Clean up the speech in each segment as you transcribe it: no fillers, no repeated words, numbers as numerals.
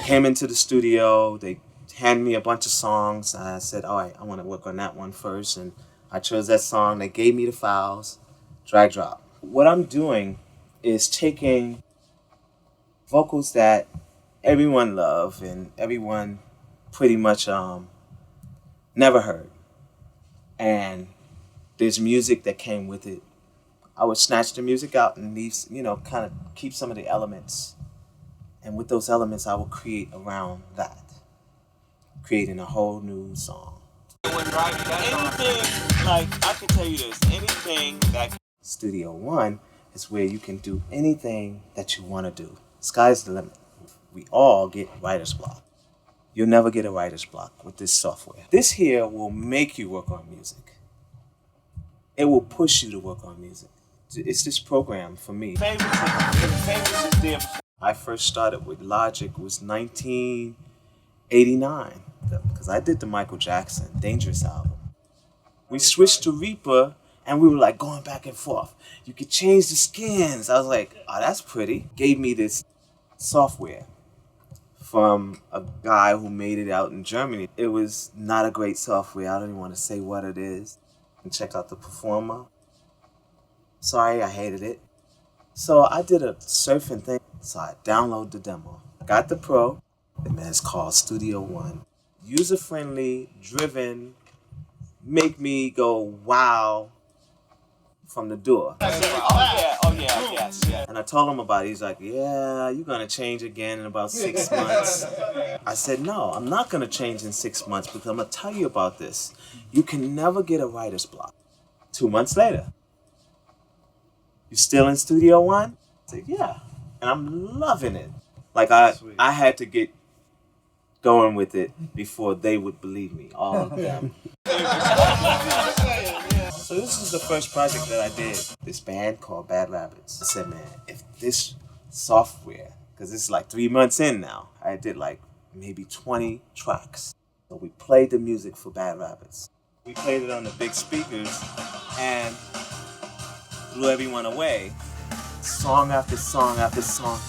came into the studio, they handed me a bunch of songs, and I said, all right, I want to work on that one first, and I chose that song. They gave me the files, drag drop. What I'm doing is taking vocals that everyone loved and everyone pretty much never heard, and there's music that came with it. I would snatch the music out and leave, kind of keep some of the elements, and with those elements I will create around that, creating a whole new song. Anything, like, I can tell you this, anything that... Studio One is where you can do anything that you want to do. Sky's the limit. We all get writer's block. You'll never get a writer's block with this software. This here will make you work on music. It will push you to work on music. It's this program for me. I first started with Logic was 1989, because I did the Michael Jackson Dangerous album. We switched to Reaper, and we were like going back and forth. You could change the skins. I was like, oh, that's pretty. Gave me this software from a guy who made it out in Germany. It was not a great software. I don't even want to say what it is. And check out the Performer. Sorry, I hated it. So I did a surfing thing. So I downloaded the demo. Got the Pro. And it's called Studio One. User-friendly, driven, make me go wow from the door. Yes. And I told him about it. He's like, yeah, you're gonna change again in about 6 months. I said, no, I'm not gonna change in 6 months because I'm gonna tell you about this. You can never get a writer's block. 2 months later, you still in Studio One? I said, yeah, and I'm loving it. Like I had to get going with it before they would believe me, all of them. So this is the first project that I did. This band called Bad Rabbits. I said, man, if this software, because this is like 3 months in now, I did like maybe 20 tracks. So we played the music for Bad Rabbits. We played it on the big speakers and blew everyone away. Song after song after song.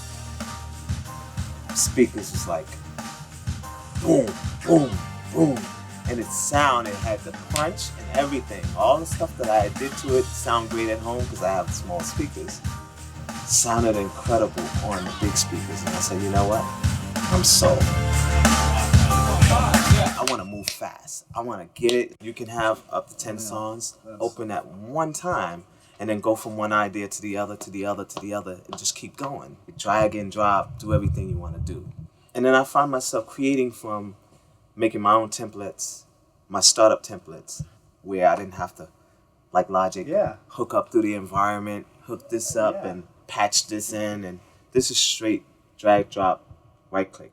Speakers was like, boom, boom, boom. And its sound, it had the punch and everything. All the stuff that I did to it sound great at home because I have small speakers. Sounded incredible on the big speakers. And I said, you know what? I'm sold. I want to move fast. I want to get it. You can have up to 10 songs open at one time and then go from one idea to the other, to the other, to the other, and just keep going. Drag and drop, do everything you want to do. And then I find myself creating from making my own templates, my startup templates, where I didn't have to, like Logic, hook up through the environment, hook this up and patch this in, and this is straight drag, drop, right click.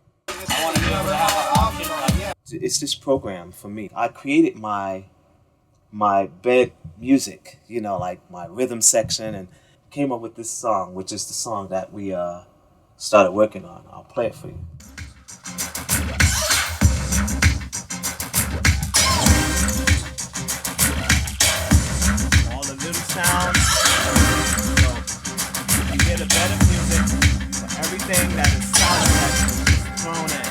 It's this program for me. I created my bed music, like my rhythm section, and came up with this song, which is the song that we started working on. I'll play it for you. Sound. So you get a better music for everything that is sound effects thrown in.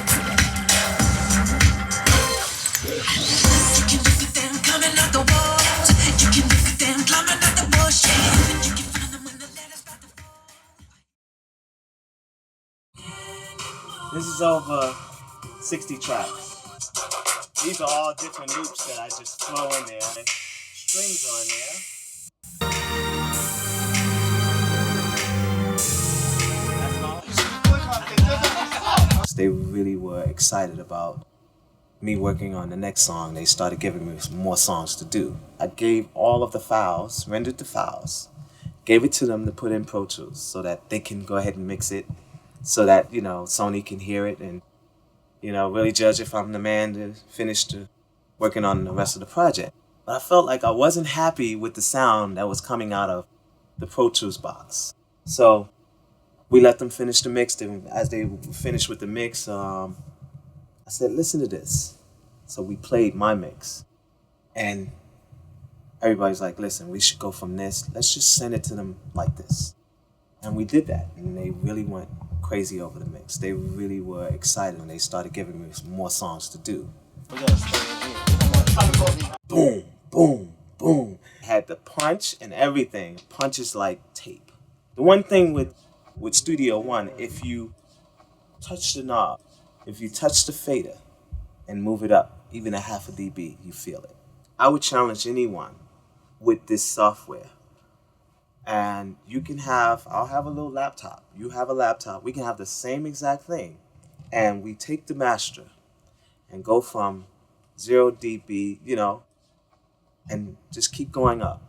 You can look at them coming out the walls. You can look at them climbing out the bushes. You can find them when the letter's about to fall. This is over 60 tracks. These are all different loops that I just throw in there. Strings on there. They really were excited about me working on the next song. They started giving me more songs to do. I gave all of the files, rendered the files, gave it to them to put in Pro Tools so that they can go ahead and mix it so that, Sony can hear it and, really judge if I'm the man to finish working on the rest of the project. But I felt like I wasn't happy with the sound that was coming out of the Pro Tools box. So we let them finish the mix. As they finished with the mix, I said, listen to this. So we played my mix. And everybody's like, listen, we should go from this. Let's just send it to them like this. And we did that. And they really went crazy over the mix. They really were excited when they started giving me more songs to do. Boom, boom, boom. Had the punch and everything. Punch is like tape. The one thing with Studio One, if you touch the knob, if you touch the fader and move it up, even a half a dB, you feel it. I would challenge anyone with this software. And I'll have a little laptop. You have a laptop. We can have the same exact thing. And we take the master and go from 0 dB, and just keep going up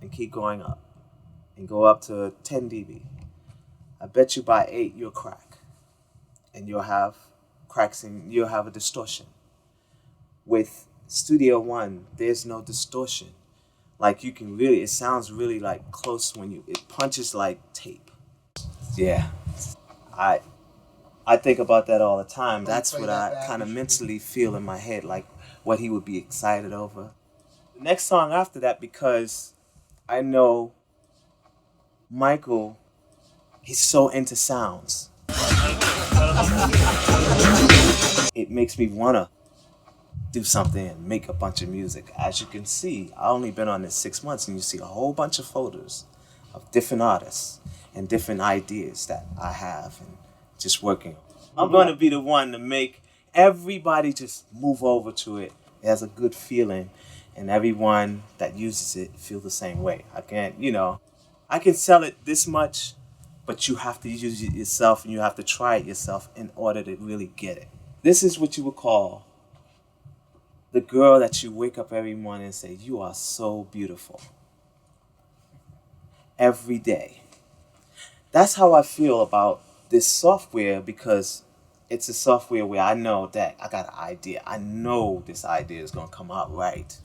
and keep going up and go up to 10 dB. I bet you by 8 you'll crack. And you'll have cracks and you'll have a distortion. With Studio One, there's no distortion. Like it sounds really like close when it punches like tape. Yeah, I think about that all the time. That's what I kind of mentally feel in my head, like what he would be excited over. The next song after that, because I know Michael, he's so into sounds. It makes me wanna do something and make a bunch of music. As you can see, I've only been on this 6 months, and you see a whole bunch of folders of different artists and different ideas that I have and just working. I'm going to be the one to make everybody just move over to it. It has a good feeling, and everyone that uses it feel the same way. I can sell it this much, but you have to use it yourself and you have to try it yourself in order to really get it. This is what you would call the girl that you wake up every morning and say, "You are so beautiful." Every day. That's how I feel about this software, because it's a software where I know that I got an idea. I know this idea is going to come out right.